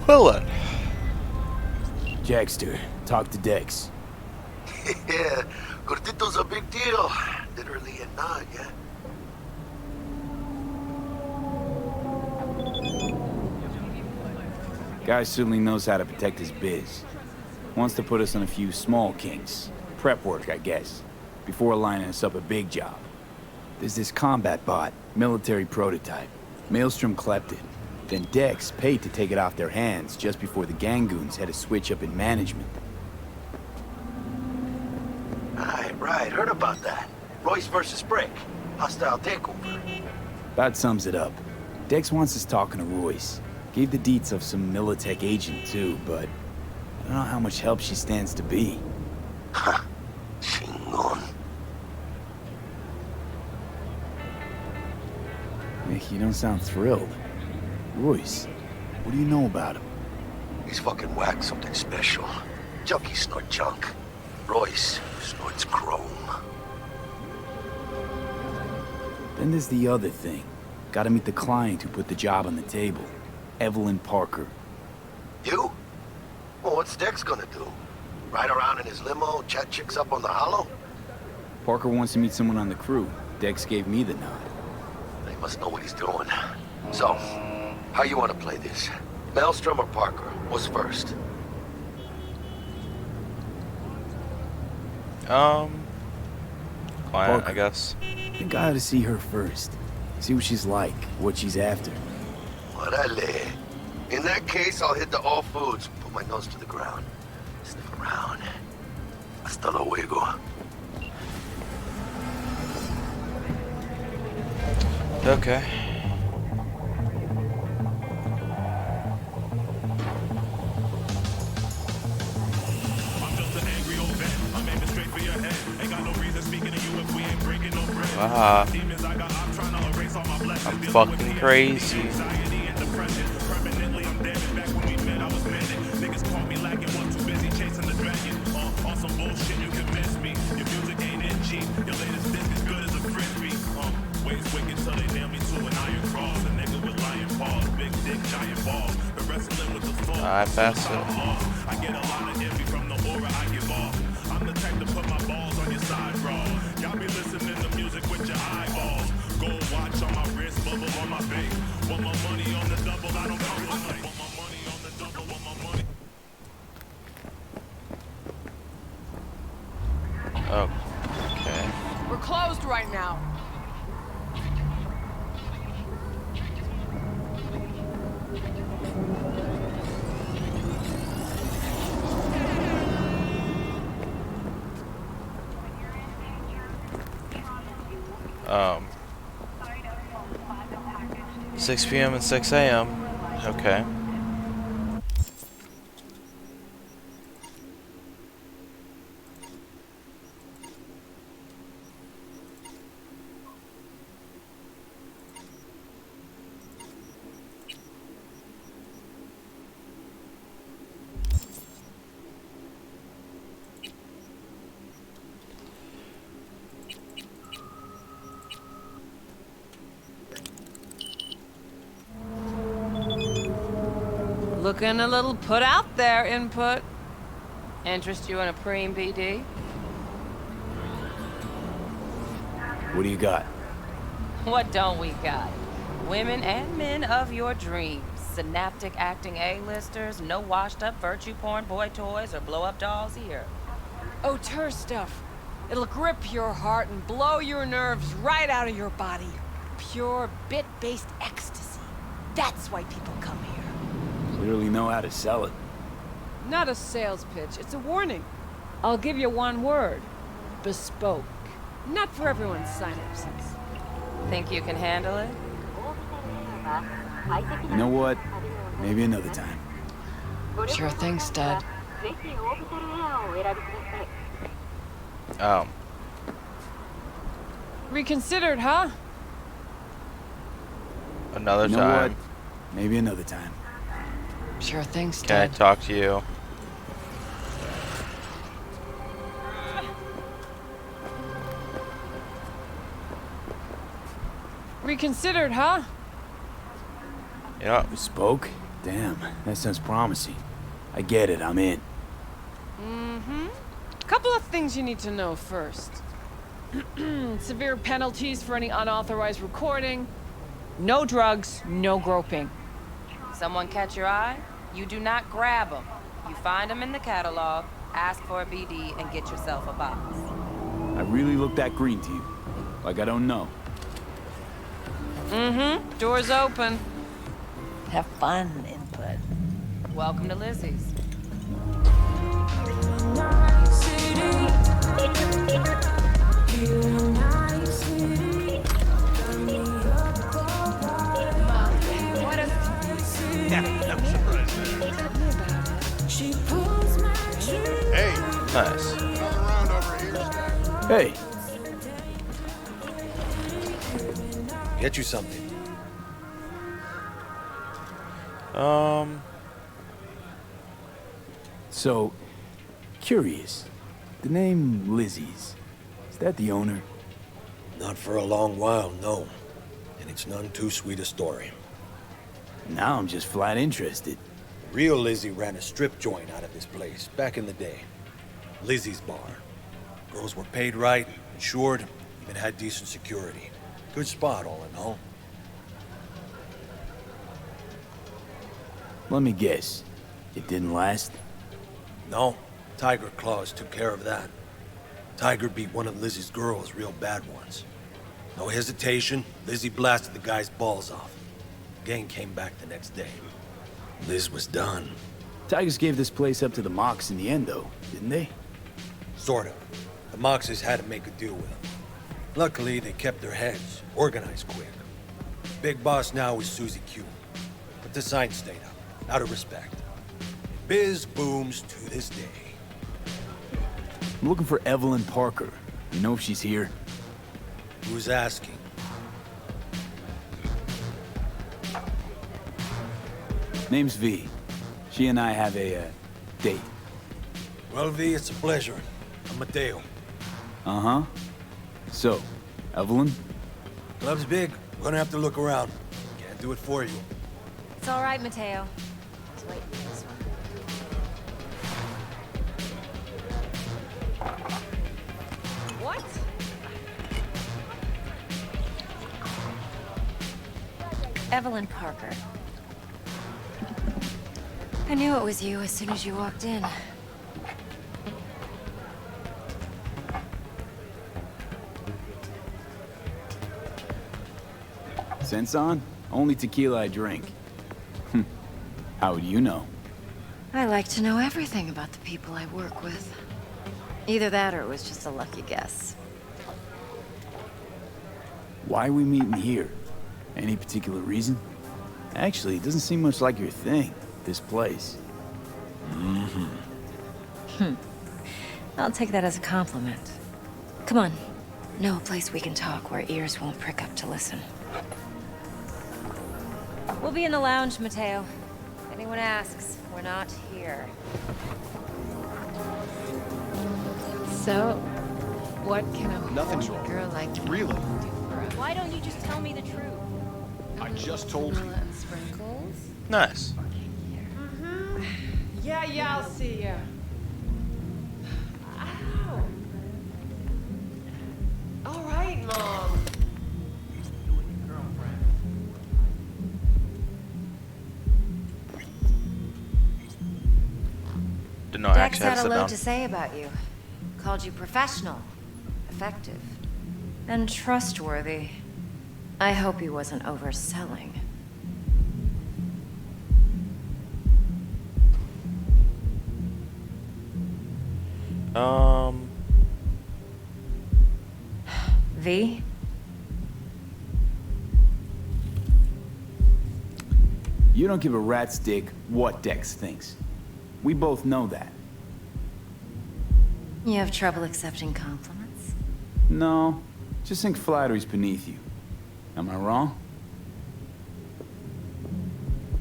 Well then. Jackster, talk to Dex. Yeah, Gordito's a big deal. Literally and not, yeah. Guy certainly knows how to protect his biz. Wants to put us on a few small kinks. Prep work, I guess. Before lining us up a big job. There's this combat bot, military prototype. Maelstrom clept it. Then Dex paid to take it off their hands just before the Gangoons had a switch up in management. Right, heard about that. Royce versus Brick. Hostile takeover. That sums it up. Dex wants us talking to Royce. Gave the deets of some Militech agent too, but I don't know how much help she stands to be. Ha. Chingon. Nick, you don't sound thrilled. Royce, what do you know about him? He's fucking whack, something special. Junkies snort junk. Royce snorts chrome. Then there's the other thing. Gotta meet the client who put the job on the table. Evelyn Parker. You? Well, what's Dex gonna do? Ride around in his limo, chat chicks up on the hollow? Parker wants to meet someone on the crew. Dex gave me the nod. He must know what he's doing. So, how you want to play this? Maelstrom or Parker? What's first? Client, I guess. I think I ought to see her first. See what she's like, what she's after. Orale. In that case, I'll hit the all foods, put my nose to the ground. Sniff around. Hasta luego. Okay. Ah, I'm fucking crazy. I passed it. Oh, okay. We're closed right now. Um, 6 p.m. and 6 a.m. Okay. Looking a little put out there, Input. Interest you in a preem BD? What do you got? What don't we got? Women and men of your dreams. Synaptic acting A-listers, no washed-up virtue porn boy toys or blow-up dolls here. Auteur stuff. It'll grip your heart and blow your nerves right out of your body. Pure bit-based ecstasy. That's why people come here. Clearly know how to sell it. Not a sales pitch, it's a warning. I'll give you one word. Bespoke. Not for everyone's synapses. Think you can handle it? You know what? Maybe another time. Sure thing, stud. Reconsidered, huh? Another You know time. what? Maybe another time. Sure thing, Can I stud. talk to you? Reconsidered, huh? You know, Bespoke? Damn, that sounds promising. I get it, I'm in. Mm-hmm. Couple of things you need to know first. Severe penalties for any unauthorized recording. No drugs, no groping. Someone catch your eye? You do not grab them. You find them in the catalog, ask for a BD, and get yourself a box. I really look that green to you. Like I don't know. Mm-hmm. Door's open. Have fun, input. Welcome to Lizzie's. Hey, Nice. another round over here. Hey, Get you something. so, curious. The name Lizzie's, is that the owner? Not for a long while, no. And it's none too sweet a story. Now I'm just flat interested. Real Lizzie ran a strip joint out of this place back in the day. Lizzie's Bar. Girls were paid right, insured, even had decent security. Good spot, all in all. Let me guess. It didn't last? No, Tiger Claws took care of that. Tiger beat one of Lizzie's girls real bad once. No hesitation, Lizzie blasted the guy's balls off. Gang came back the next day. Liz was done. Tigers gave this place up to the Mox in the end, though, didn't they? Sort of. The Moxes had to make a deal with them. Luckily, they kept their heads, organized quick. Big boss now is Susie Q. But the sign stayed up, out of respect. Biz booms to this day. I'm looking for Evelyn Parker. You know if she's here? Who's asking? Name's V. She and I have a, date. Well, V, it's a pleasure. I'm Mateo. Uh-huh. So, Evelyn? Club's big. We're gonna have to look around. Can't do it for you. It's all right, Mateo. Just wait for this one. What? Evelyn Parker. I knew it was you as soon as you walked in. Sense on? Only tequila I drink. How would you know? I like to know everything about the people I work with. Either that or it was just a lucky guess. Why are we meeting here? Any particular reason? Actually, it doesn't seem much like your thing, this place. I'll take that as a compliment. Come on. Know a place we can talk where ears won't prick up to listen. We'll be in the lounge, Mateo. If anyone asks, we're not here. So, what can a Nothing's horny wrong. girl like you Really? do for us? Why don't you just tell me the truth? I just told you. Sprinkles? Nice. Yeah, I'll see ya. Ow. All right, Mom. Didn't know I Dex actually had had to a sit load down. to say about you. Called you professional, effective, and trustworthy. I hope he wasn't overselling. V? You don't give a rat's dick what Dex thinks. We both know that. You have trouble accepting compliments? No, just think flattery's beneath you. Am I wrong?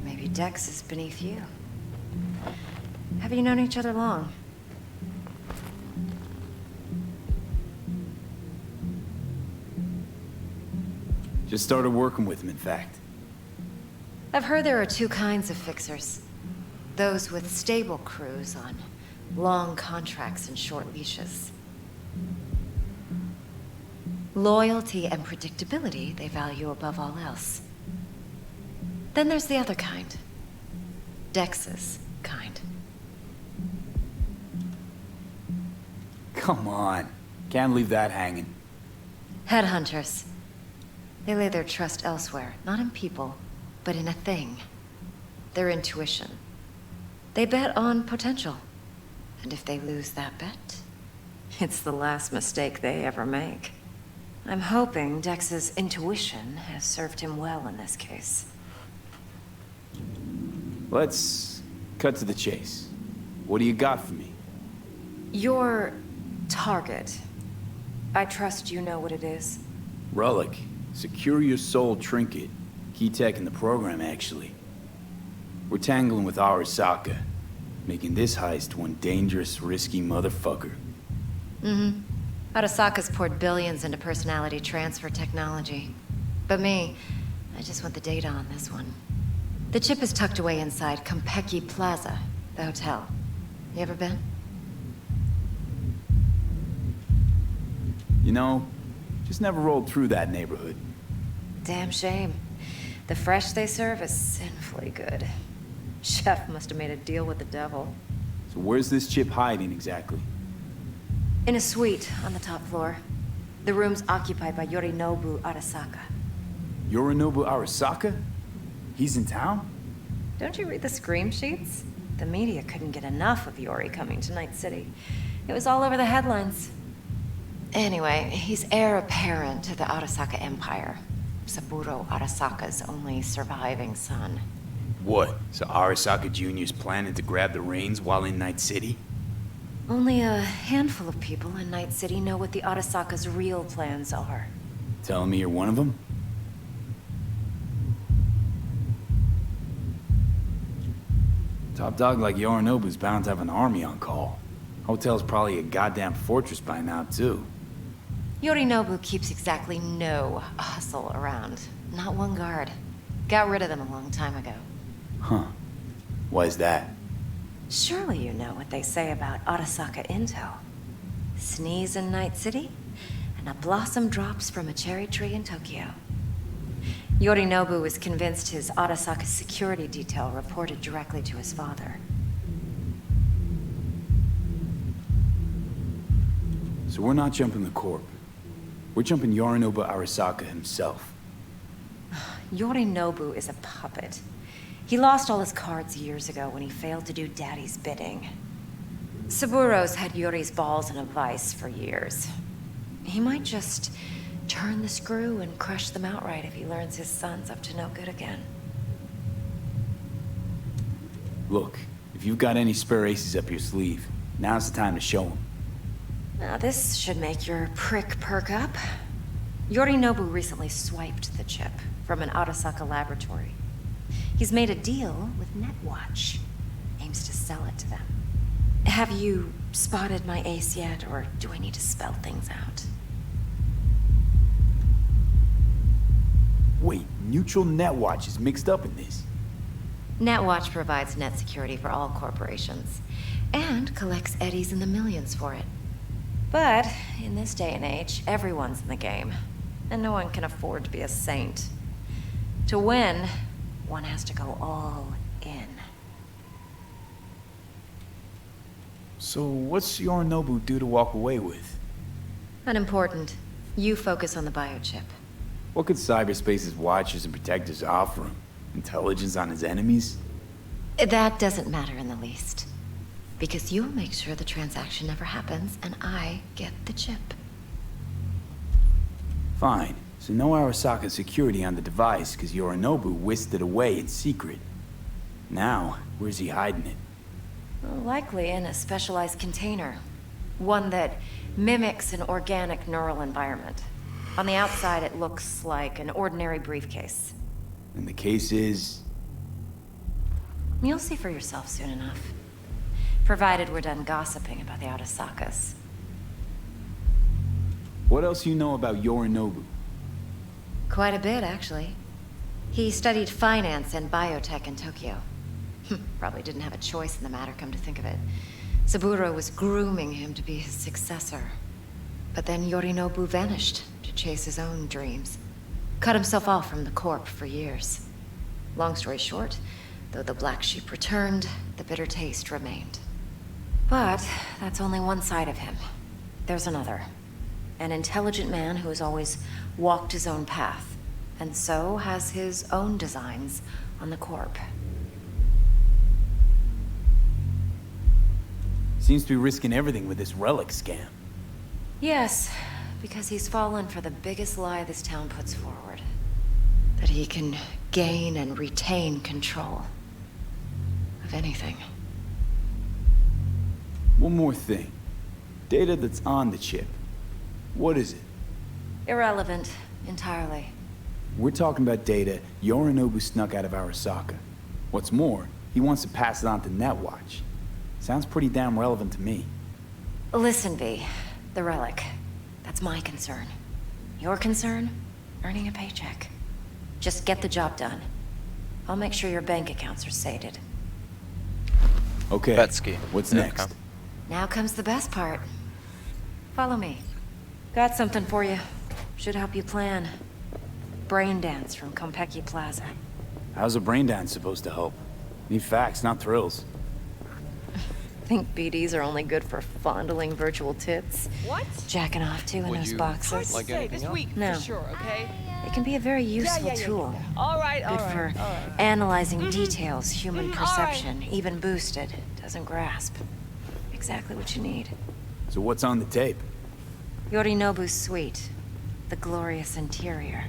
Maybe Dex is beneath you. Have you known each other long? Just started working with him, in fact. I've heard there are two kinds of fixers. Those with stable crews on long contracts and short leashes. Loyalty and predictability they value above all else. Then there's the other kind. Dex's kind. Come on. Can't leave that hanging. Headhunters. They lay their trust elsewhere, not in people, but in a thing. Their intuition. They bet on potential. And if they lose that bet, it's the last mistake they ever make. I'm hoping Dex's intuition has served him well in this case. Let's cut to the chase. What do you got for me? Your target. I trust you know what it is. Relic. Secure your soul trinket. Key tech in the program, actually. We're tangling with Arasaka, making this heist one dangerous, risky motherfucker. Mm-hmm. Arasaka's poured billions into personality transfer technology. But me, I just want the data on this one. The chip is tucked away inside Konpeki Plaza, the hotel. You ever been? You know, just never rolled through that neighborhood. Damn shame. The fresh they serve is sinfully good. Chef must have made a deal with the devil. So where's this chip hiding exactly? In a suite on the top floor. The room's occupied by Yorinobu Arasaka. Yorinobu Arasaka? He's in town? Don't you read the scream sheets? The media couldn't get enough of Yori coming to Night City. It was all over the headlines. Anyway, he's heir apparent to the Arasaka Empire. Saburo Arasaka's only surviving son. What? So Arasaka Jr.'s planning to grab the reins while in Night City? Only a handful of people in Night City know what the Arasaka's real plans are. Telling me you're one of them? Top dog like Yorinobu's bound to have an army on call. Hotel's probably a goddamn fortress by now, too. Yorinobu keeps exactly no hustle around. Not one guard. Got rid of them a long time ago. Huh. Why is that? Surely you know what they say about Arasaka intel. Sneeze in Night City, and a blossom drops from a cherry tree in Tokyo. Yorinobu was convinced his Arasaka security detail reported directly to his father. So we're not jumping the corp. We're jumping Yorinobu Arasaka himself. Yorinobu is a puppet. He lost all his cards years ago when he failed to do Daddy's bidding. Saburo's had Yuri's balls in a vice for years. He might just turn the screw and crush them outright if he learns his son's up to no good again. Look, if you've got any spare aces up your sleeve, now's the time to show them. Now this should make your prick perk up. Yorinobu recently swiped the chip from an Arasaka laboratory. He's made a deal with Netwatch. Aims to sell it to them. Have you spotted my ace yet, or do I need to spell things out? Wait, Neutral Netwatch is mixed up in this. Netwatch provides net security for all corporations, and collects eddies in the millions for it. But in this day and age, everyone's in the game, and no one can afford to be a saint. To win, one has to go all in. So what's Yorinobu due to walk away with? Unimportant. You focus on the biochip. What could cyberspace's watchers and protectors offer him? Intelligence on his enemies? That doesn't matter in the least. Because you'll make sure the transaction never happens, and I get the chip. Fine. So no Arasaka security on the device, because Yorinobu whisked it away in secret. Now, where's he hiding it? Well, likely in a specialized container. One that mimics an organic neural environment. On the outside, it looks like an ordinary briefcase. And the case is... You'll see for yourself soon enough. Provided we're done gossiping about the Arasakas. What else you know about Yorinobu? Quite a bit, actually. He studied finance and biotech in Tokyo. Probably didn't have a choice in the matter, come to think of it. Saburo was grooming him to be his successor. But then Yorinobu vanished to chase his own dreams. Cut himself off from the corp for years. Long story short, though the black sheep returned, the bitter taste remained. But that's only one side of him. There's another. An intelligent man who has always walked his own path, and so has his own designs on the corp. Seems to be risking everything with this relic scam. Yes, because he's fallen for the biggest lie this town puts forward. That he can gain and retain control of anything. One more thing. Data that's on the chip. What is it? Irrelevant, entirely. We're talking about data Yorinobu snuck out of Arasaka. What's more, he wants to pass it on to Netwatch. Sounds pretty damn relevant to me. Listen, V. The relic. That's my concern. Your concern? Earning a paycheck. Just get the job done. I'll make sure your bank accounts are sated. Okay. Betsky. What's Yeah, next? okay. Now comes the best part. Follow me. Got something for you. Should help you plan. Brain dance from Konpeki Plaza. How's a brain dance supposed to help? Need facts, not thrills. Think BDs are only good for fondling virtual tits? What? Jacking off to in Would those you Hard boxes? to like say anything this else? week No. for sure, okay? It can be a very useful tool. All right, all Good right, for all right. analyzing details human all right. perception, even boosted, doesn't grasp. Exactly what you need. So what's on the tape? Yorinobu's suite. The glorious interior.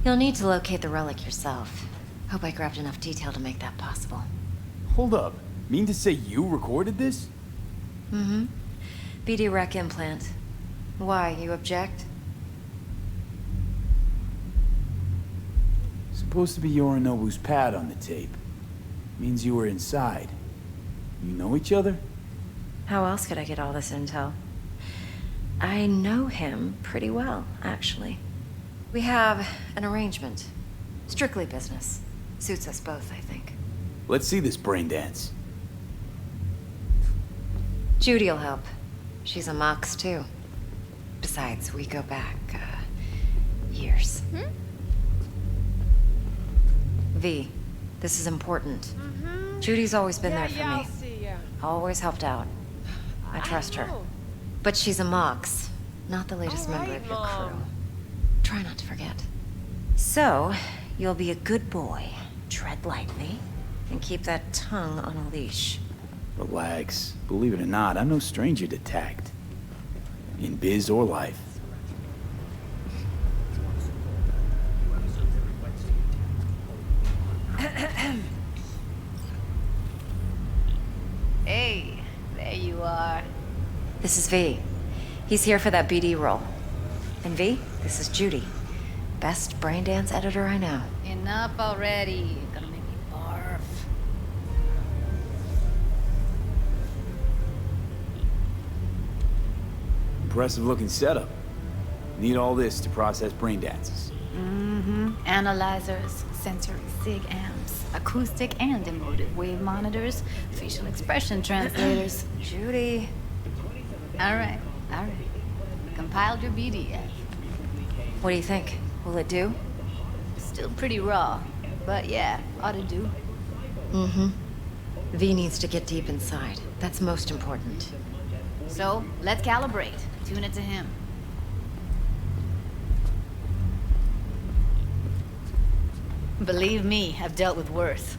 You'll need to locate the relic yourself. Hope I grabbed enough detail to make that possible. Hold up. Mean to say you recorded this? Mm-hmm. BD rec implant. Why, you object? Supposed to be Yorinobu's pad on the tape. Means you were inside. You know each other? How else could I get all this intel? I know him pretty well, actually. We have an arrangement. Strictly business. Suits us both, I think. Let's see this brain dance. Judy'll help. She's a Mox, too. Besides, we go back, years. V, this is important. Judy's always been there for I'll me. see ya. Always helped out. I trust her. know. But she's a Mox, not the latest All member right, of your Mom. crew. Try not to forget. So, you'll be a good boy, tread lightly, and keep that tongue on a leash. Relax. Believe it or not, I'm no stranger to tact. In biz or life. Hey, there you are. This is V. He's here for that BD role. And V, this is Judy. Best brain dance editor I know. Enough already. Gonna make me barf. Impressive looking setup. Need all this to process brain dances. Analyzers, sensory sig amps, acoustic and emotive wave monitors, facial expression translators. Judy. All right. Compiled your BDF. What do you think? Will it do? Still pretty raw, but yeah, ought to do. Mm-hmm. V needs to get deep inside. That's most important. So, let's calibrate. Tune it to him. Believe me, I've dealt with worse.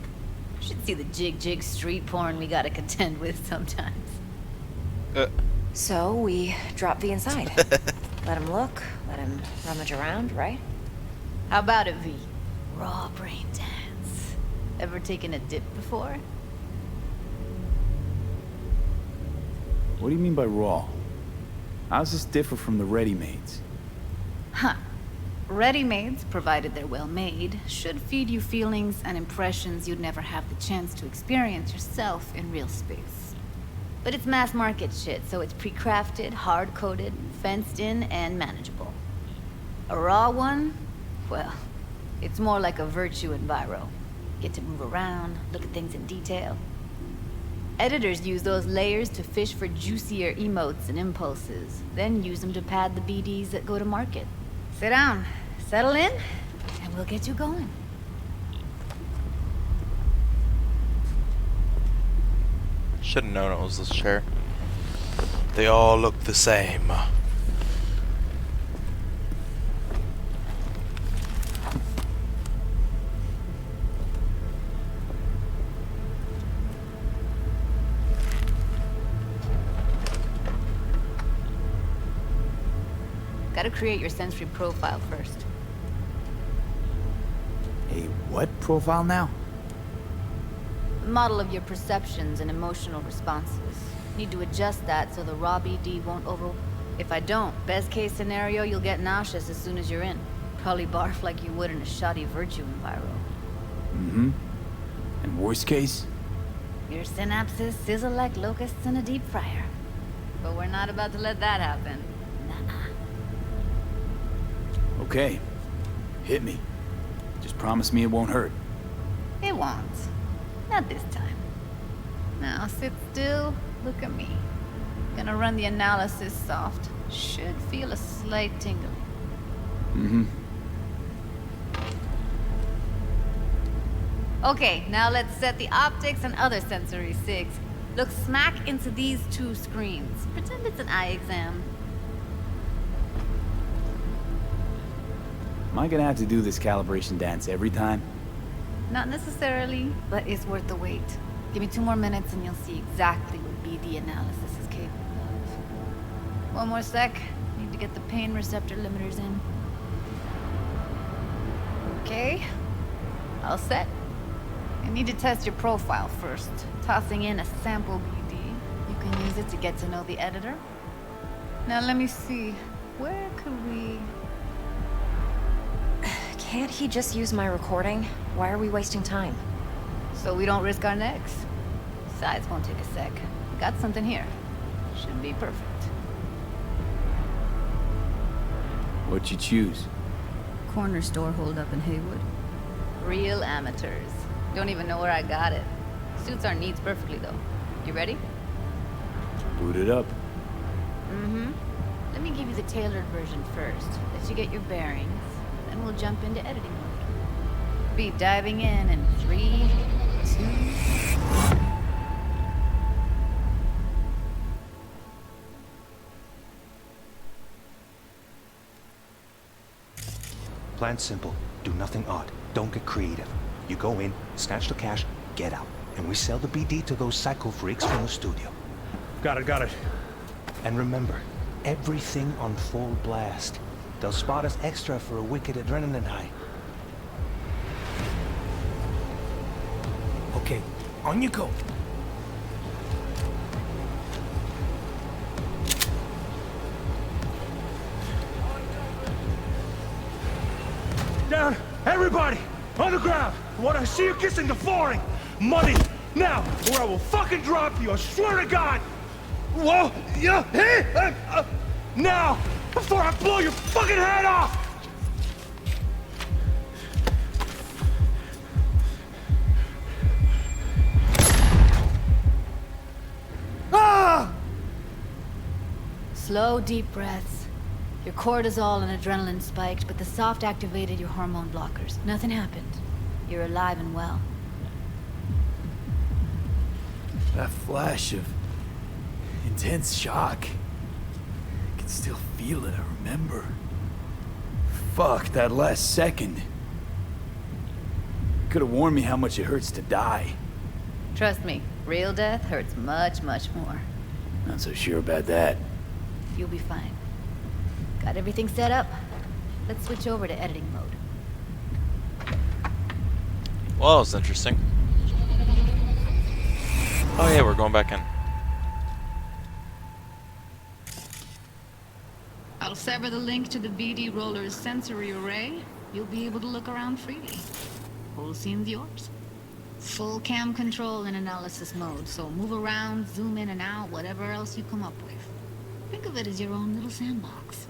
Should see the jig street porn we gotta contend with sometimes. So we drop V inside. Let him look, let him rummage around, right? How about it, V? Raw brain dance. Ever taken a dip before? What do you mean by raw? How's this differ from the ready-mades? Huh. Ready-mades, provided they're well made, should feed you feelings and impressions you'd never have the chance to experience yourself in real space. But it's mass market shit, so it's pre-crafted, hard-coded, fenced in, and manageable. A raw one? Well, It's more like a virtue enviro. Get to move around, look at things in detail. Editors use those layers to fish for juicier emotes and impulses, then use them to pad the BDs that go to market. Sit down, settle in, and we'll get you going. Should've known it was this chair. They all look the same. Gotta create your sensory profile first. A what profile now? Model of your perceptions and emotional responses. Need to adjust that so the raw BD won't over... If I don't, best case scenario, you'll get nauseous as soon as you're in. Probably barf like you would in a shoddy virtue enviro. Mm-hmm. And worst case? Your synapses sizzle like locusts in a deep fryer. But we're not about to let that happen. Nuh-uh. Okay. Hit me. Just promise me it won't hurt. It won't. Not this time. Now sit still, look at me. Gonna run the analysis soft. Should feel a slight tingle. Mm-hmm. Okay, now let's set the optics and other sensory sigs. Look smack into these two screens. Pretend it's an eye exam. Am I gonna have to do this calibration dance every time? Not necessarily, but it's worth the wait. Give me 2 more minutes and you'll see exactly what BD analysis is capable of. 1 more sec. Need to get the pain receptor limiters in. Okay. All set. I need to test your profile first. Tossing in a sample BD. You can use it to get to know the editor. Now let me see. Where could we... Can't he just use my recording? Why are we wasting time? So we don't risk our necks. Besides, won't take a sec. Got something here. Should be perfect. What'd you choose? Corner store holdup in Haywood. Real amateurs. Don't even know where I got it. Suits our needs perfectly, though. You ready? Boot it up. Mm-hmm. Let me give you the tailored version first. Let you get your bearings. Then we'll jump into editing mode. Be diving in 3, 2... Plan simple. Do nothing odd. Don't get creative. You go in, snatch the cash, get out. And we sell the BD to those psycho freaks from the studio. Got it. And remember, everything on full blast. They'll spot us extra for a wicked adrenaline high. Okay, on you go. Down! Everybody! On the ground! I want to see you kissing the flooring! Money! Now! Or I will fucking drop you! I swear to God! Whoa! Yeah! Hey! Now! Before I blow your fucking head off! Ah! Slow, deep breaths. Your cortisol and adrenaline spiked, but the soft activated your hormone blockers. Nothing happened. You're alive and well. That flash of intense shock. I can still feel it, I remember. Fuck, that last second. Could have warned me how much it hurts to die. Trust me, real death hurts much, much more. Not so sure about that. You'll be fine. Got everything set up? Let's switch over to editing mode. Well, that was interesting. Oh yeah, we're going back in. I'll sever the link to the BD Roller's sensory array. You'll be able to look around freely. Whole scene's yours. Full cam control in analysis mode, so move around, zoom in and out, whatever else you come up with. Think of it as your own little sandbox.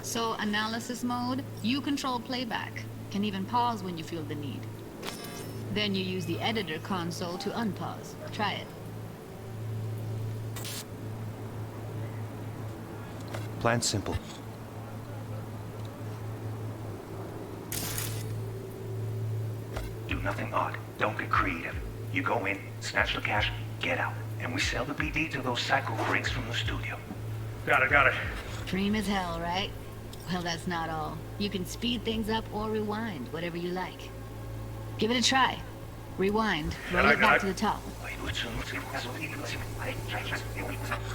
So, analysis mode, you control playback. can even pause when you feel the need. Then you use the editor console to unpause. Try it. Plan's simple. Do nothing odd. Don't get creative. You go in, snatch the cash, get out. And we sell the BD to those psycho freaks from the studio. Got it. Dream as hell, right? Well, that's not all. You can speed things up or rewind, whatever you like. Give it a try. Rewind. Roll it back to the top.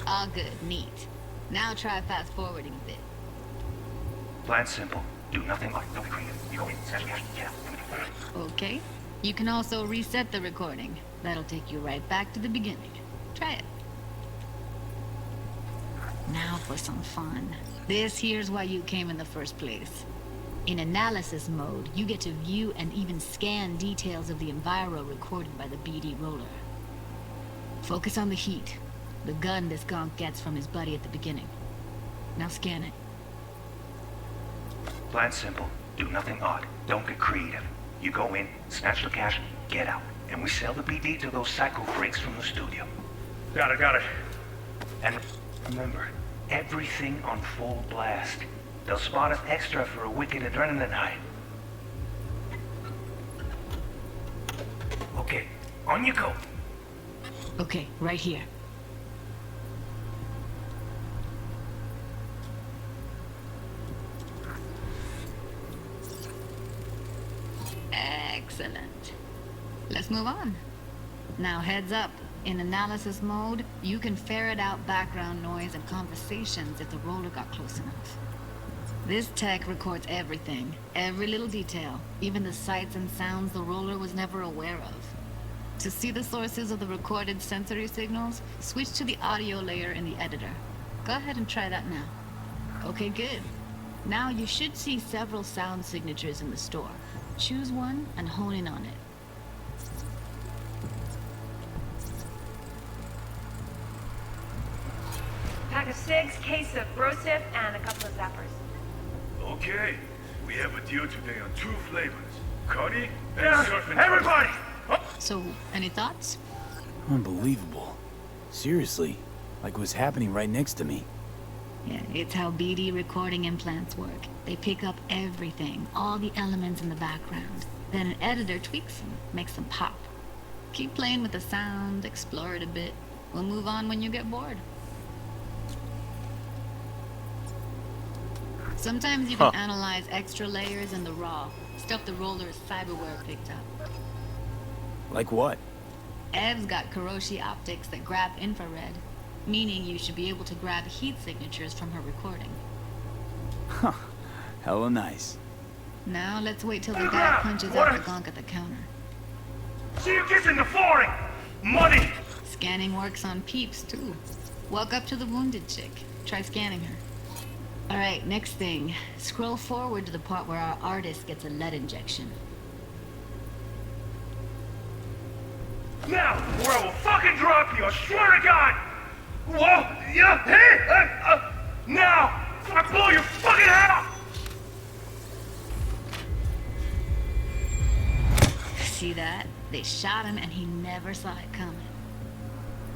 All good. Neat. Now try fast forwarding a bit. Plan's simple. Do nothing odd. Don't get creative. You go in, snatch the cash, get out. Okay. You can also reset the recording. That'll take you right back to the beginning. Try it. Now for some fun. This here's why you came in the first place. In analysis mode, you get to view and even scan details of the enviro recorded by the BD roller. Focus on the heat, the gun this gonk gets from his buddy at the beginning. Now scan it. Plan's simple. Do nothing odd. Don't get creative. You go in, snatch the cash, get out. And we sell the BD to those psycho freaks from the studio. Got it. And remember, everything on full blast. They'll spot us extra for a wicked adrenaline high. Okay, on you go. Okay, right here. Excellent. Let's move on. Now heads up. In analysis mode, you can ferret out background noise and conversations if the roller got close enough. This tech records everything, every little detail, even the sights and sounds the roller was never aware of. To see the sources of the recorded sensory signals, switch to the audio layer in the editor. Go ahead and try that now. Okay, good. Now you should see several sound signatures in the store. Choose one and hone in on it. Pack of cigs, case of brosif, and a couple of zappers. Okay, we have a deal today on 2 flavors. Cuddy and surf and everybody! So, any thoughts? Unbelievable. Seriously, like it was happening right next to me. Yeah, it's how BD recording implants work. They pick up everything, all the elements in the background. Then an editor tweaks them, makes them pop. Keep playing with the sound, explore it a bit. We'll move on when you get bored. Sometimes you can analyze extra layers in the raw, stuff the roller's cyberware picked up. Like what? Ev's got Kiroshi optics that grab infrared, meaning you should be able to grab heat signatures from her recording. Huh. Hella nice. Now let's wait till the guy punches out the gonk at the counter. See you kissing the flooring! Money! Scanning works on peeps, too. Walk up to the wounded chick. Try scanning her. Alright, next thing. Scroll forward to the part where our artist gets a lead injection. Now, or I will fucking drop you, I swear to God! Whoa, yeah, hey, now! I blow your fucking head off! See that? They shot him and he never saw it coming.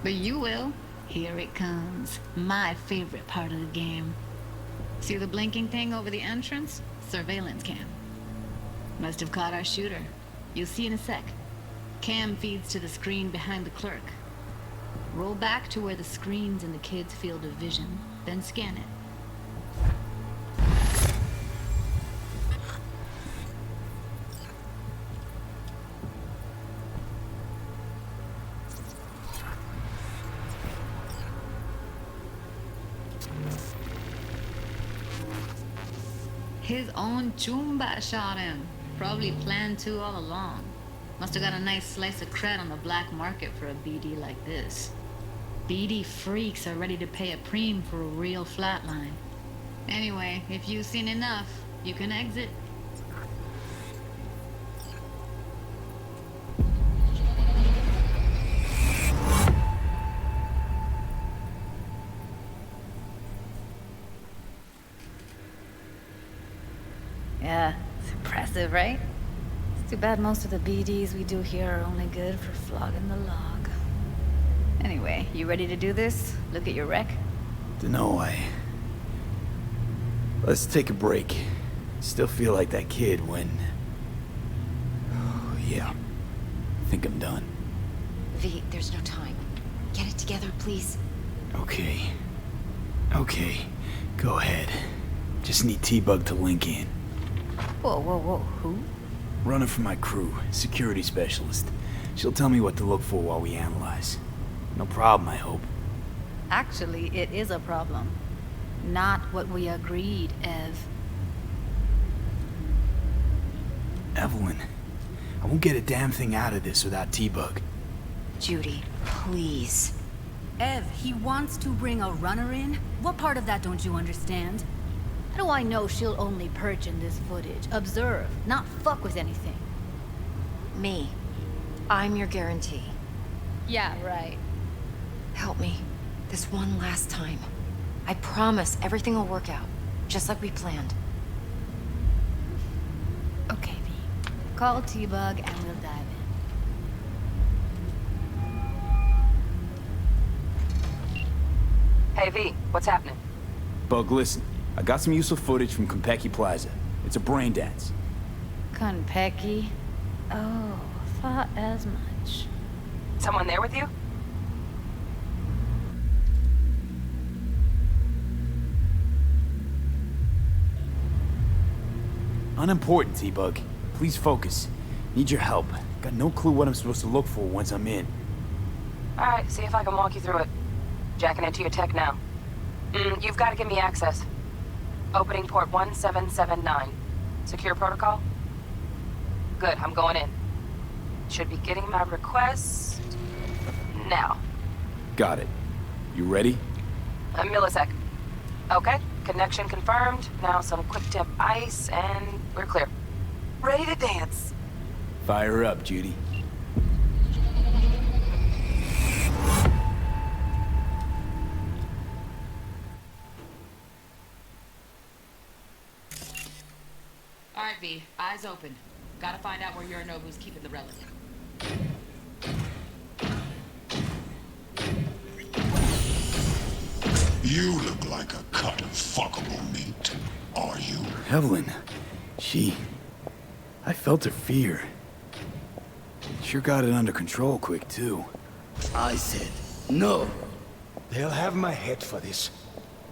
But you will. Here it comes. My favorite part of the game. See the blinking thing over the entrance? Surveillance cam. Must have caught our shooter. You'll see in a sec. Cam feeds to the screen behind the clerk. Roll back to where the screen's in the kid's field of vision, then scan it. His own Chumba shot him. Probably planned to all along. Must have got a nice slice of cred on the black market for a BD like this. BD freaks are ready to pay a preem for a real flatline. Anyway, if you've seen enough, you can exit. Yeah, it's impressive. impressive, right? It's too bad most of the BDs we do here are only good for flogging the log. Anyway, you ready to do this? Look at your wreck? Dunno, Let's take a break. Still feel like that kid when... Oh, yeah. I think I'm done. V, there's no time. Get it together, please. Okay. Okay. Go ahead. Just need T-Bug to link in. Whoa, whoa, whoa, who? Running for my crew, security specialist. She'll tell me what to look for while we analyze. No problem, I hope. Actually, it is a problem. Not what we agreed, Ev. Evelyn, I won't get a damn thing out of this without T-Bug. Judy, please. Ev, he wants to bring a runner in? What part of that don't you understand? How do I know she'll only perch in this footage? Observe, not fuck with anything. Me. I'm your guarantee. Yeah, right. Help me. This one last time. I promise everything will work out, just like we planned. Okay, V. Call T-Bug and we'll dive in. Hey, V, what's happening? Bug, listen. I got some useful footage from Konpeki Plaza. It's a brain dance. Konpeki? Oh, thought as much. Someone there with you? Unimportant, T-Bug. Please focus. Need your help. Got no clue what I'm supposed to look for once I'm in. Alright, see if I can walk you through it. Jacking into your tech now. You've got to give me access. Opening port 1779. Secure protocol? Good, I'm going in. Should be getting my request... now. Got it. You ready? A millisec. Okay, connection confirmed. Now some quick tip ice, and we're clear. Ready to dance. Fire up, Judy. Alright, V, eyes open. Gotta find out where Yorinobu's keeping the relic. You look like a cut of fuckable meat. Are you? Evelyn. I felt her fear. Sure got it under control quick, too. I said no. They'll have my head for this.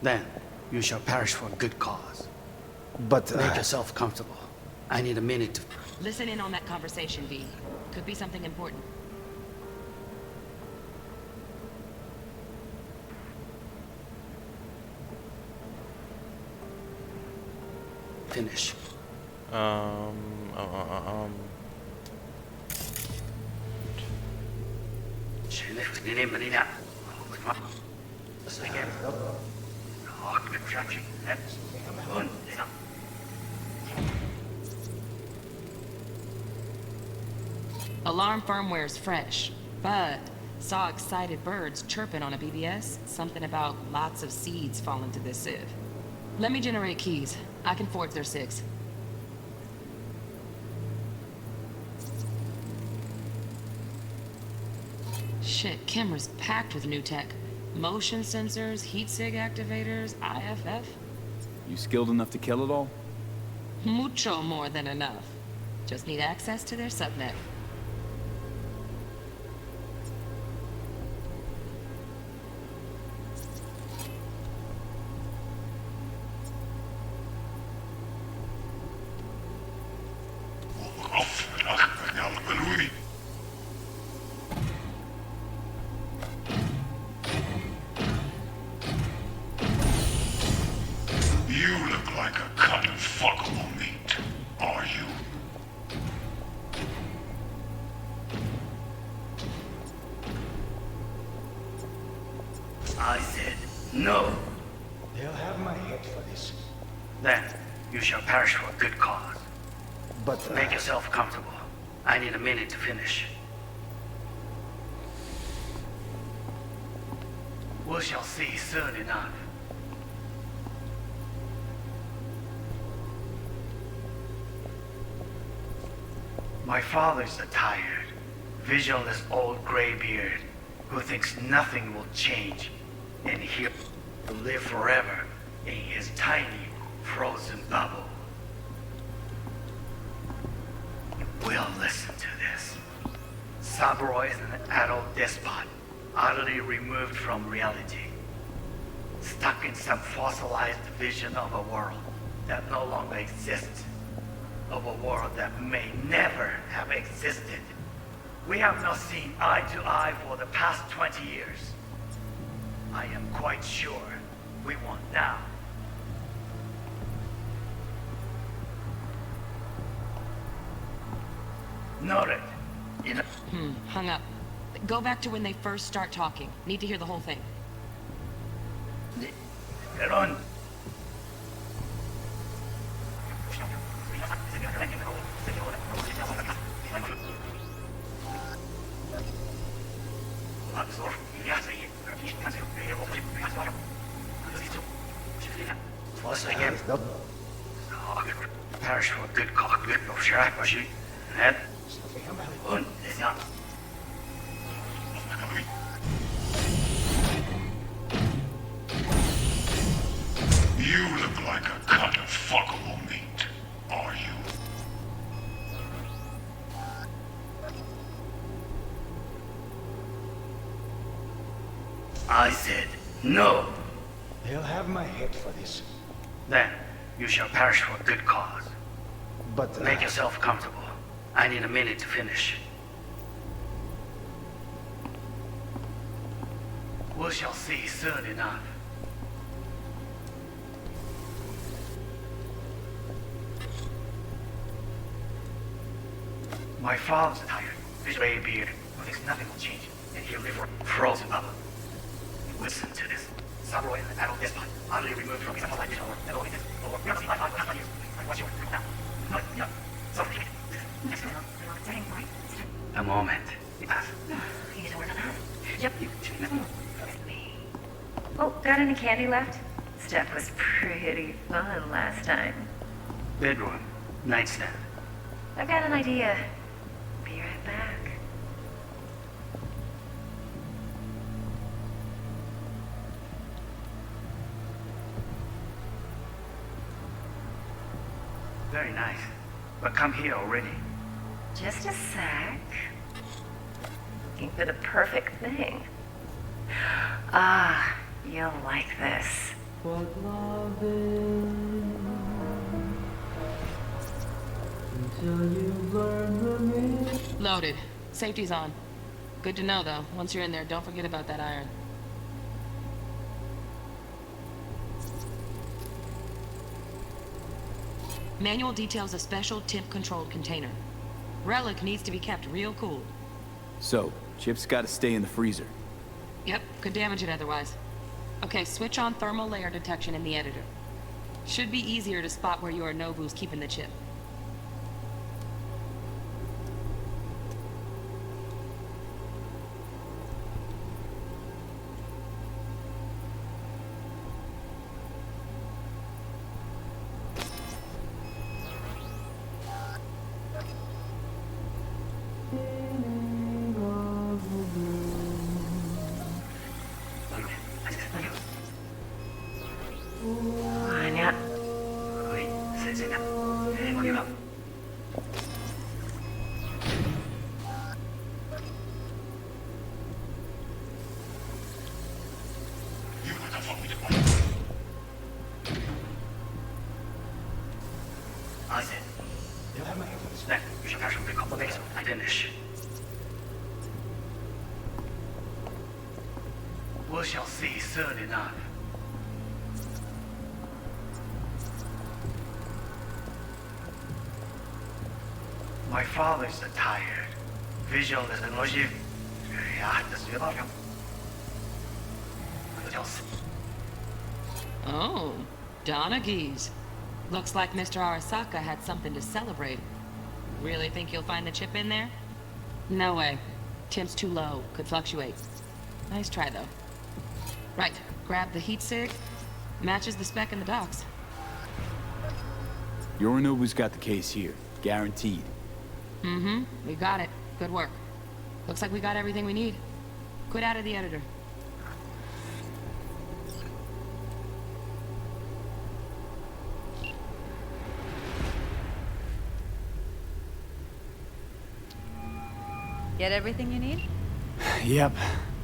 Then you shall perish for a good cause. But, Make yourself comfortable. I need a minute to... Listen in on that conversation, V. Could be something important. Finish. Alarm firmware's fresh, but saw excited birds chirping on a BBS. Something about lots of seeds falling to this sieve. Let me generate keys. I can forge their SIGs. Shit, camera's packed with new tech. Motion sensors, heat sig activators, IFF. You skilled enough to kill it all? Mucho more than enough. Just need access to their subnet. You look like a cut of fuckable meat. Are you? I said no. They'll have my head for this. Then you shall perish for a good cause. But, Make yourself comfortable. I need a minute to finish. We shall see soon enough. My father's a tired, visionless old graybeard who thinks nothing will change, and he'll live forever in his tiny, frozen bubble. We'll listen to this. Saburo is an adult despot, utterly removed from reality, stuck in some fossilized vision of a world that no longer exists, of a world that may never have existed. We have not seen eye to eye for the past 20 years. I am quite sure we won't now. Noted. Hung up. Go back to when they first start talking. Need to hear the whole thing. Evelyn. Once again, parish for a good cock, good no sheriff, but you had one is not. You look like a cut of fuckable meat, are you? I said no. They'll have my head for this. Then you shall perish for a good cause. But make yourself comfortable. I need a minute to finish. We shall see soon enough. My father's tired, his gray beard, who thinks nothing will change, and he'll live frozen bubble. Listen to this. Saburo is an adult despot, utterly removed from his life vision or never witnessed. Or we haven't seen my father for 5 years. What's your now? No. Sorry. A moment. Pass. You need to work on that? Yep. Oh, got any candy left? Stuff was pretty fun last time. Bedroom. Nightstand. I've got an idea. Be right back. Very nice. But come here already. Just a sec. Looking for the perfect thing. Ah, you'll like this. Loaded. Safety's on. Good to know, though. Once you're in there, don't forget about that iron. Manual details a special temp-controlled container. Relic needs to be kept real cool. So, Chip's gotta stay in the freezer. Yep, could damage it otherwise. Okay, switch on thermal layer detection in the editor. Should be easier to spot where Yorinobu's keeping the chip. I said, you'll have my influence. Then you shall perish from the couple of days. I finish. We shall see soon enough. My father's a tired, visionless energy. Oh, Donaghys. Looks like Mr. Arasaka had something to celebrate. Really think you'll find the chip in there? No way. Temp's too low. Could fluctuate. Nice try, though. Right. Grab the heat sig. Matches the spec in the docks. Yorinobu's got the case here. Guaranteed. Mm-hmm. We got it. Good work. Looks like we got everything we need. Quit out of the editor. Get everything you need? Yep,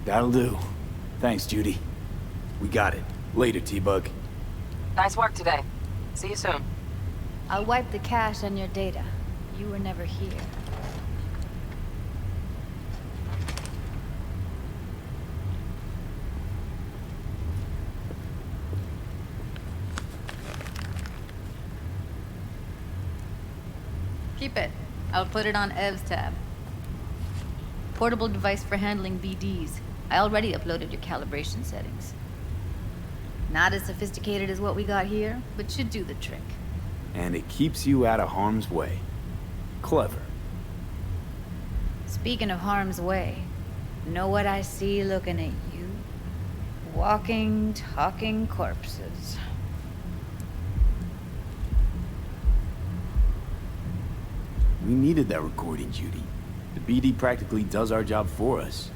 that'll do. Thanks, Judy. We got it. Later, T-Bug. Nice work today. See you soon. I'll wipe the cache on your data. You were never here. Keep it. I'll put it on Ev's tab. Portable device for handling BDs. I already uploaded your calibration settings. Not as sophisticated as what we got here, but should do the trick. And it keeps you out of harm's way. Clever. Speaking of harm's way, know what I see looking at you? Walking, talking corpses. We needed that recording, Judy. The BD practically does our job for us.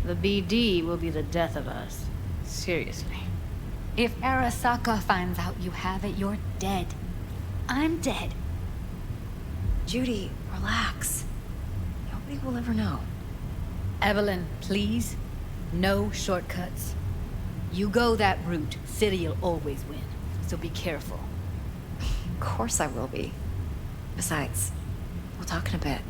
The BD will be the death of us. Seriously. If Arasaka finds out you have it, you're dead. I'm dead. Judy, relax. Nobody will ever know. Evelyn, please. No shortcuts. You go that route, City'll always win. So be careful. Of course I will be. Besides, we'll talk in a bit.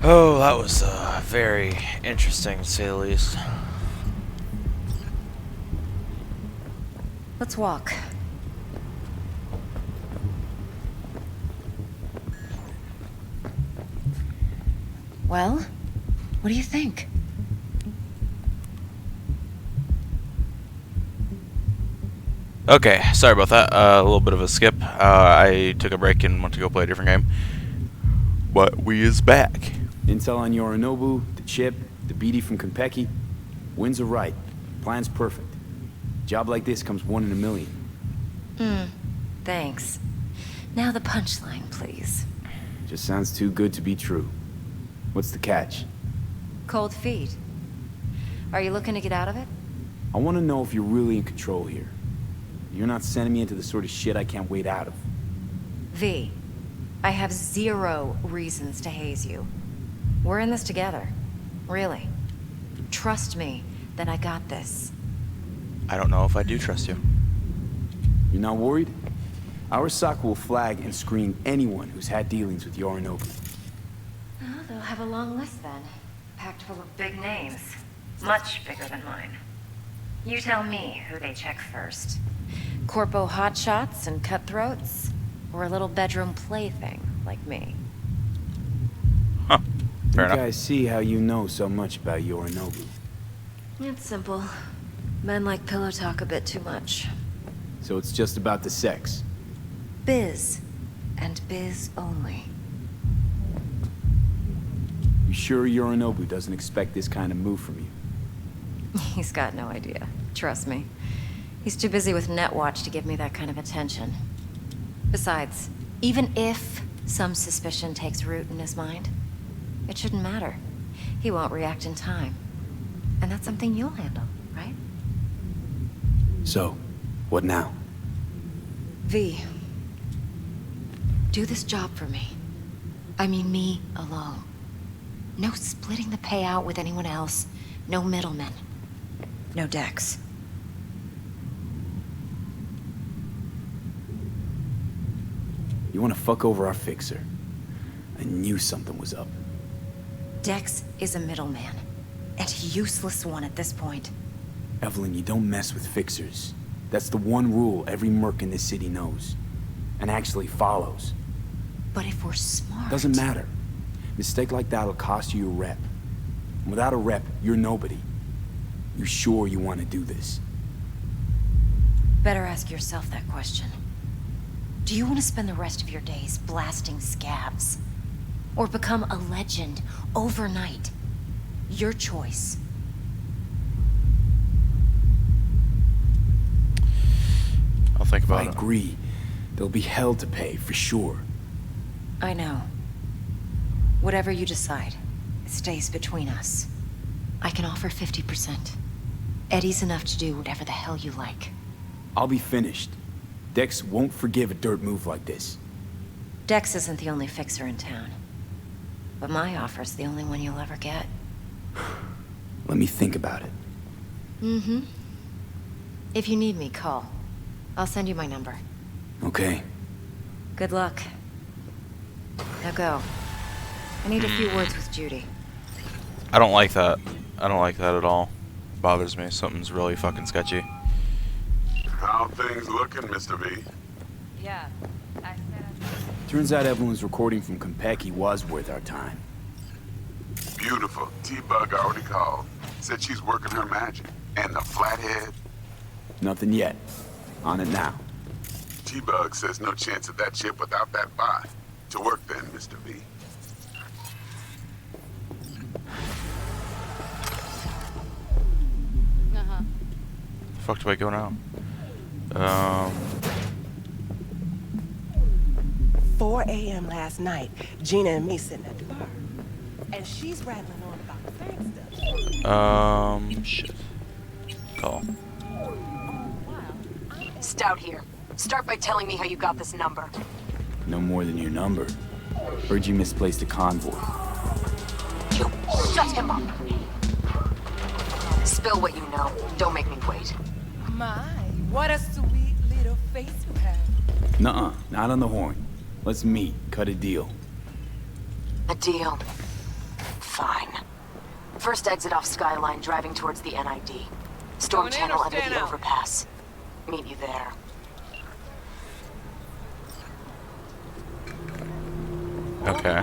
Oh, that was very interesting, to say the least. Let's walk. Well, what do you think? Okay, sorry about that. A little bit of a skip. I took a break and went to go play a different game. But we is back. Intel on Yorinobu, the chip, the BD from Konpeki. Winds are right. Plan's perfect. Job like this comes 1 in a million. Thanks. Now the punchline, please. Just sounds too good to be true. What's the catch? Cold feet. Are you looking to get out of it? I want to know if you're really in control here. You're not sending me into the sort of shit I can't wait out of. V, I have 0 reasons to haze you. We're in this together. Really. Trust me that I got this. I don't know if I do trust you. You're not worried? Arasaka will flag and screen anyone who's had dealings with Yorinobu. Oh, they'll have a long list then. Packed full of big names. Much bigger than mine. You tell me who they check first. Corpo hotshots and cutthroats? Or a little bedroom plaything like me? Huh. Fair Think enough. I see how you know so much about Yorinobu. It's simple. Men like pillow talk a bit too much. So it's just about the sex. Biz. And biz only. You sure Yorinobu doesn't expect this kind of move from you? He's got no idea. Trust me. He's too busy with Netwatch to give me that kind of attention. Besides, even if some suspicion takes root in his mind, it shouldn't matter. He won't react in time. And that's something you'll handle, right? So, what now? V, do this job for me. I mean me alone. No splitting the payout with anyone else. No middlemen. No Dex. You want to fuck over our fixer? I knew something was up. Dex is a middleman. And a useless one at this point. Evelyn, you don't mess with fixers. That's the one rule every merc in this city knows. And actually follows. But if we're smart... Doesn't matter. Mistake like that'll cost you your rep. And without a rep, you're nobody. You sure you want to do this? Better ask yourself that question. Do you want to spend the rest of your days blasting scabs? Or become a legend overnight? Your choice. I'll think about I it. agree. There'll be hell to pay, for sure. I know. Whatever you decide, it stays between us. I can offer 50%. Eddie's enough to do whatever the hell you like. I'll be finished. Dex won't forgive a dirt move like this. Dex isn't the only fixer in town. But my offer's the only one you'll ever get. Let me think about it. Mm-hmm. If you need me, call. I'll send you my number. Okay. Good luck. Now go. I need a few words with Judy. I don't like that. I don't like that at all. It bothers me. Something's really fucking sketchy. How things looking, Mr. V? Yeah, I said Turns out Evelyn's recording from Konpeki was worth our time. Beautiful. T-Bug already called. Said she's working her magic. And the flathead? Nothing yet. On it now. T-Bug says no chance of that ship without that bot. To work then, Mr. V. Uh-huh. The fuck do I go now? 4 a.m. last night, Gina and me sitting at the bar. And she's rattling on about the fang stuff. Shit. Call. Stout here. Start by telling me how you got this number. No more than your number. Heard you misplaced a convoy. You shut him up. Spill what you know. Don't make me wait. My, what a sweet little face you have. Nuh-uh, not on the horn. Let's meet, cut a deal. A deal. Fine. First exit off Skyline, driving towards the NID. Storm channel under the overpass. Meet you there. Okay.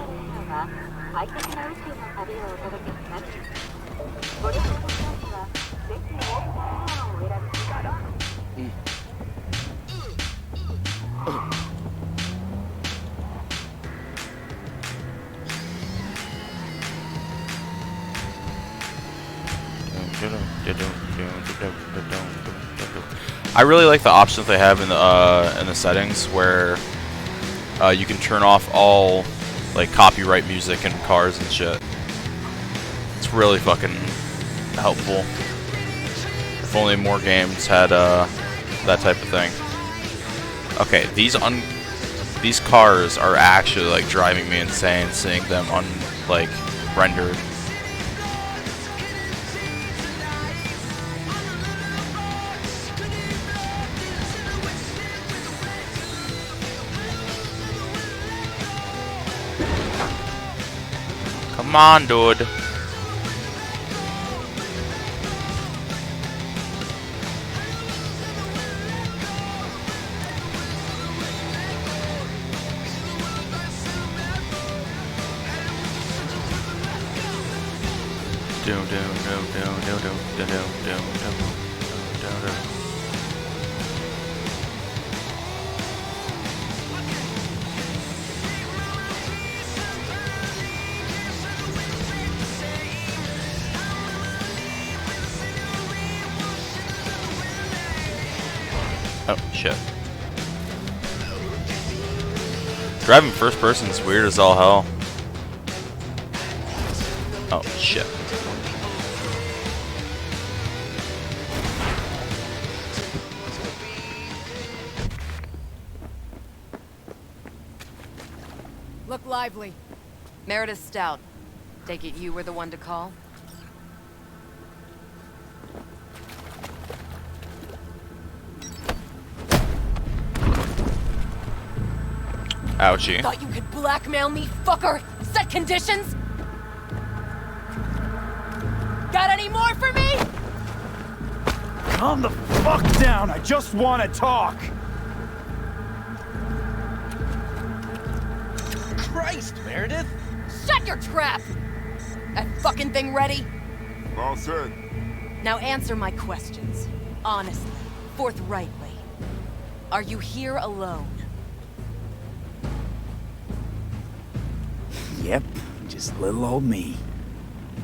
I really like the options they have in the settings where you can turn off all like copyright music in cars and shit. It's really fucking helpful. If only more games had that type of thing. Okay, these cars are actually like driving me insane seeing them rendered. Come on, dude. Oh, shit. Driving first person is weird as all hell. Oh, shit. Look lively. Meredith Stout. Take it you were the one to call? Ouchie. Thought you could blackmail me, fucker? Set conditions? Got any more for me? Calm the fuck down. I just want to talk. Christ, Meredith! Shut your trap! That fucking thing ready? All set. Now answer my questions. Honestly, forthrightly. Are you here alone? Yep, just little old me.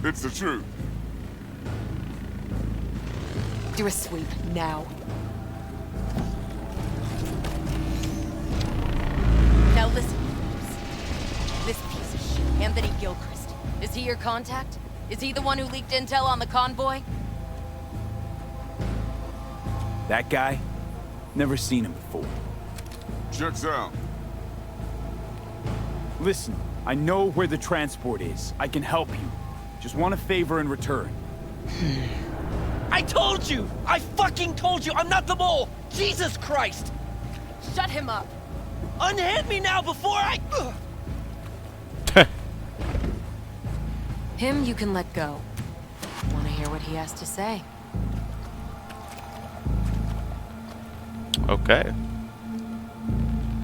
It's the truth. Do a sweep, now. Now listen, this piece of shit, Anthony Gilchrist. Is he your contact? Is he the one who leaked intel on the convoy? That guy? Never seen him before. Checks out. Listen, I know where the transport is. I can help you. Just want a favor in return. I told you! I fucking told you! I'm not the mole! Jesus Christ! Shut him up! Unhand me now before I... Him you can let go. Wanna hear what he has to say? Okay.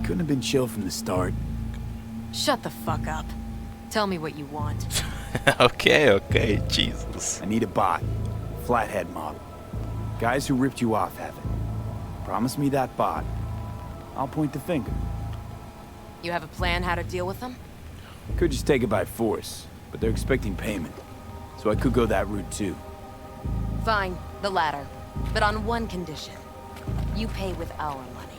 Couldn't have been chill from the start. Shut the fuck up. Tell me what you want. Okay, Jesus. I need a bot. Flathead model. Guys who ripped you off have it. Promise me that bot. I'll point the finger. You have a plan how to deal with them? Could just take it by force, but they're expecting payment. So I could go that route too. Fine, the latter. But on one condition. You pay with our money.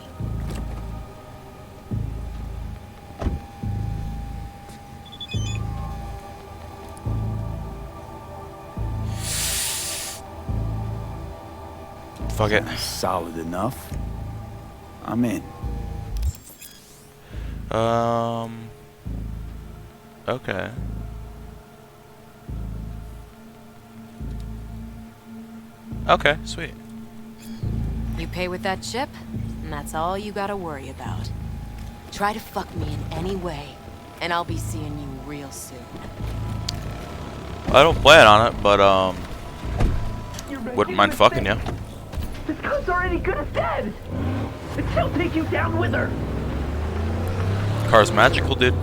Fuck it. Solid enough. I'm in. Okay. Okay, sweet. You pay with that chip, and that's all you gotta worry about. Try to fuck me in any way, and I'll be seeing you real soon. I don't plan on it, but wouldn't mind fucking you. This cunt's already good as dead. But she'll take you down with her. Car's magical, dude.